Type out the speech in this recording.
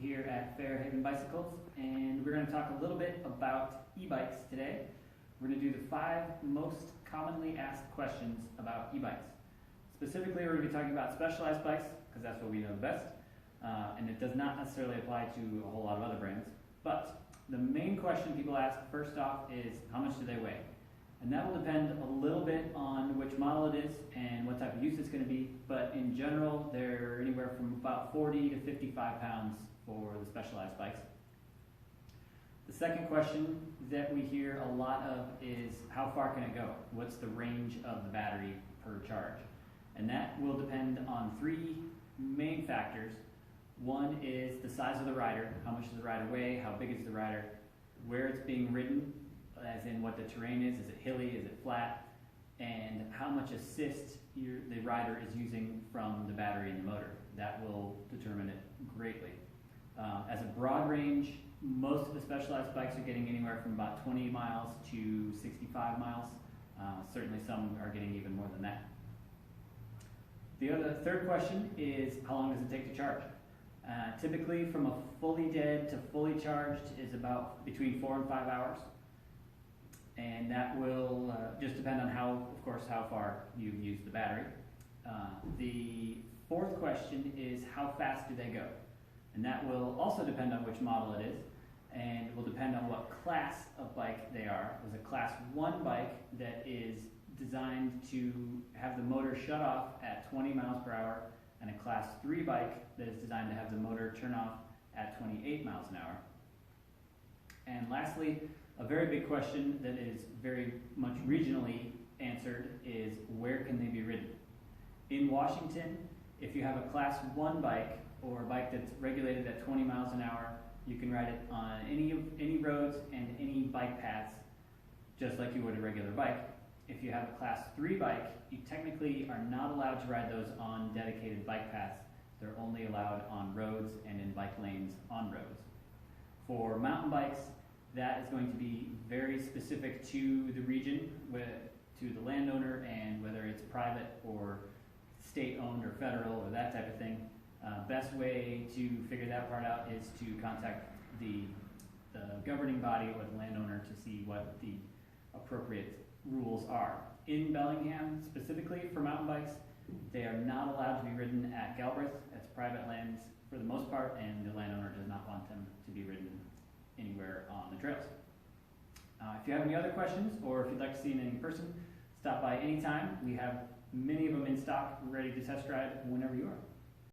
here at Fairhaven Bicycles, and we're going to talk a little bit about e-bikes today. We're going to do the 5 most commonly asked questions about e-bikes. Specifically, we're going to be talking about specialized bikes, because that's what we know the best, and it does not necessarily apply to a whole lot of other brands. But the main question people ask first off is, how much do they weigh? And that will depend a little bit on which model it is and what type of use it's going to be, but in general, they're anywhere from about 40 to 55 pounds for the specialized bikes. The second question that we hear a lot of is, how far can it go? What's the range of the battery per charge? And that will depend on 3 main factors. One is the size of the rider, how much does the rider weigh, how big is the rider, where it's being ridden, as in what the terrain is it hilly, is it flat, and how much assist the rider is using from the battery and the motor. That will determine it greatly. As a broad range, most of the specialized bikes are getting anywhere from about 20 miles to 65 miles. Certainly some are getting even more than that. The third question is, how long does it take to charge? Typically from a fully dead to fully charged is about between 4 and 5 hours. And that will just depend on how far you've used the battery. The fourth question is, how fast do they go? And that will also depend on which model it is, and will depend on what class of bike they are. There's a class 1 bike that is designed to have the motor shut off at 20 miles per hour, and a class 3 bike that is designed to have the motor turn off at 28 miles an hour. And lastly, a very big question that is very much regionally answered is, where can they be ridden? In Washington, if you have a class 1 bike or a bike that's regulated at 20 miles an hour, you can ride it on any roads and any bike paths, just like you would a regular bike. If you have a class 3 bike, you technically are not allowed to ride those on dedicated bike paths. They're only allowed on roads and in bike lanes on roads. For mountain bikes, that is going to be very specific to the region, to the landowner, and whether it's private or state-owned or federal or that type of thing. Best way to figure that part out is to contact the governing body or the landowner to see what the appropriate rules are. In Bellingham, specifically for mountain bikes, they are not allowed to be ridden at Galbraith. That's private lands for the most part, and the landowner does not want them to be ridden anywhere on the trails. If you have any other questions, or if you'd like to see it in person, stop by anytime. We have many of them in stock, ready to test ride whenever you are.